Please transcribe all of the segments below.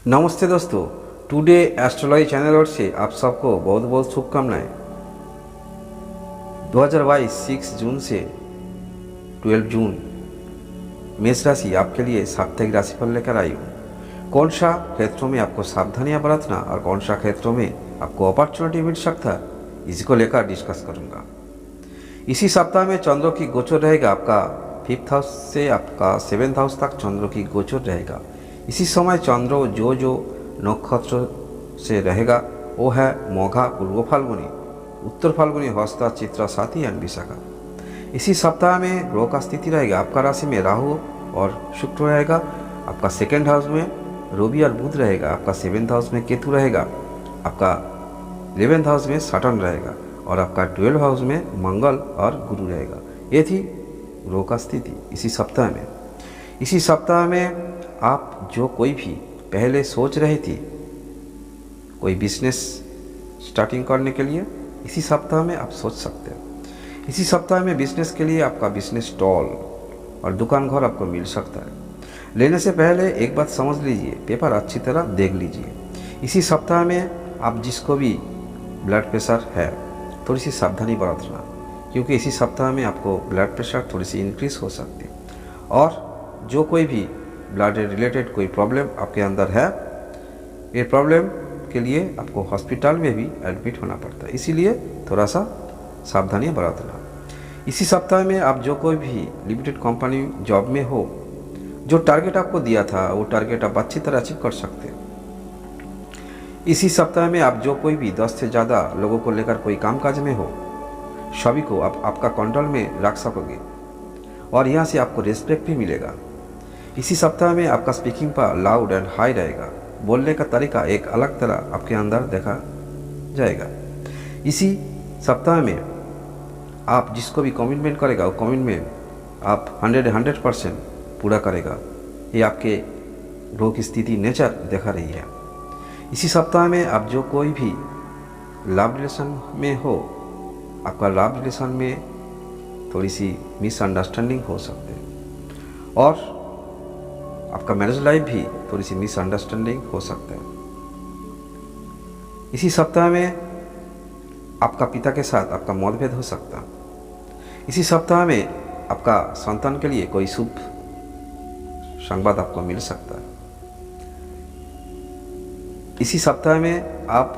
नमस्ते दोस्तों, today astrology channel और से आप सबको बहुत बहुत शुभकामनाएं। 2022 6 जून से 12 जून मेष राशि आपके लिए साप्ताहिक राशिफल लेकर आई हूँ। कौन सा क्षेत्रों में आपको सावधानियां बरतना और कौन सा क्षेत्रों में आपको अपॉर्चुनिटी मिल सकता है, इसी को लेकर डिस्कस करूँगा। इसी सप्ताह में चंद्र की गोचर रहेगा, आपका 5th हाउस से आपका 7th हाउस तक चंद्र की गोचर रहेगा। इसी समय चंद्र जो नक्षत्र से रहेगा वो है मोघा, पूर्व फाल्गुनी, उत्तर फाल्गुनी, हस्ता, चित्रा, स्वाति एंड विशाखा। इसी सप्ताह में ग्रह का स्थिति रहेगा, आपका राशि में राहु और शुक्र रहेगा, आपका 2nd हाउस में रवि और बुध रहेगा, आपका 7th हाउस में केतु रहेगा, आपका 11th हाउस में सैटर्न रहेगा और आपका 12th हाउस में मंगल और गुरु रहेगा। ये थी ग्रह का स्थिति इसी सप्ताह में। इसी सप्ताह में आप जो कोई भी पहले सोच रही थी कोई बिजनेस स्टार्टिंग करने के लिए, इसी सप्ताह में आप सोच सकते हैं। इसी सप्ताह में बिजनेस के लिए आपका बिजनेस स्टॉल और दुकान घर आपको मिल सकता है। लेने से पहले एक बात समझ लीजिए, पेपर अच्छी तरह देख लीजिए। इसी सप्ताह में आप जिसको भी ब्लड प्रेशर है थोड़ी सी सावधानी बरतना, क्योंकि इसी सप्ताह में आपको ब्लड प्रेशर थोड़ी सी इंक्रीज हो सकती है। और जो कोई भी ब्लड रिलेटेड कोई प्रॉब्लम आपके अंदर है, ये प्रॉब्लम के लिए आपको हॉस्पिटल में भी एडमिट होना पड़ता है, इसीलिए थोड़ा सा सावधानी बरतना। इसी सप्ताह में आप जो कोई भी लिमिटेड कंपनी जॉब में हो, जो टारगेट आपको दिया था वो टारगेट आप अच्छी तरह अचीव कर सकते हैं। इसी सप्ताह में आप जो कोई भी 10 से ज़्यादा लोगों को लेकर कोई कामकाज में हो, सभी को आप आपका कंट्रोल में रख सकोगे और यहाँ से आपको रिस्पेक्ट भी मिलेगा। इसी सप्ताह में आपका स्पीकिंग पर लाउड एंड हाई रहेगा, बोलने का तरीका एक अलग तरह आपके अंदर देखा जाएगा। इसी सप्ताह में आप जिसको भी कमिटमेंट करेगा वो कमिटमेंट आप 100% पूरा करेगा। ये आपके ग्रह की स्थिति नेचर देखा रही है। इसी सप्ताह में आप जो कोई भी लव रिलेशन में हो, आपका लव रिलेशन में थोड़ी सी मिसअंडरस्टैंडिंग हो सकते हैं और आपका मैरिज लाइफ भी थोड़ी सी मिसअंडरस्टैंडिंग हो सकता है। इसी सप्ताह में आपका पिता के साथ आपका मतभेद हो सकता है। इसी सप्ताह में आपका संतान के लिए कोई शुभ संवाद आपको मिल सकता है। इसी सप्ताह में आप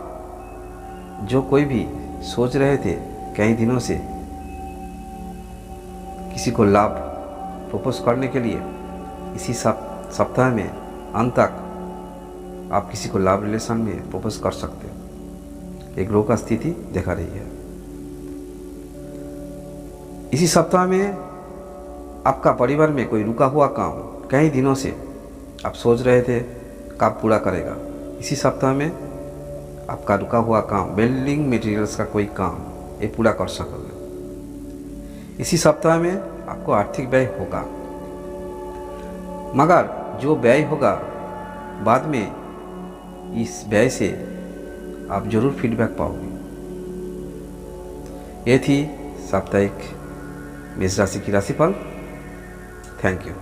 जो कोई भी सोच रहे थे कई दिनों से किसी को लाभ प्रपोज करने के लिए, इसी सप्ताह में अंत तक आप किसी को लव रिलेशन में प्रपोज कर सकते हो। एक ग्रह का स्थिति देखा रही है। इसी सप्ताह में आपका परिवार में कोई रुका हुआ काम कई दिनों से आप सोच रहे थे कब पूरा करेगा, इसी सप्ताह में आपका रुका हुआ काम, बिल्डिंग मटेरियल्स का कोई काम, ये पूरा कर सकोगे। इसी सप्ताह में आपको आर्थिक व्यय होगा, मगर जो व्यय होगा बाद में इस व्यय से आप जरूर फीडबैक पाओगे। ये थी साप्ताहिक मेष राशि की राशिफल। Thank you.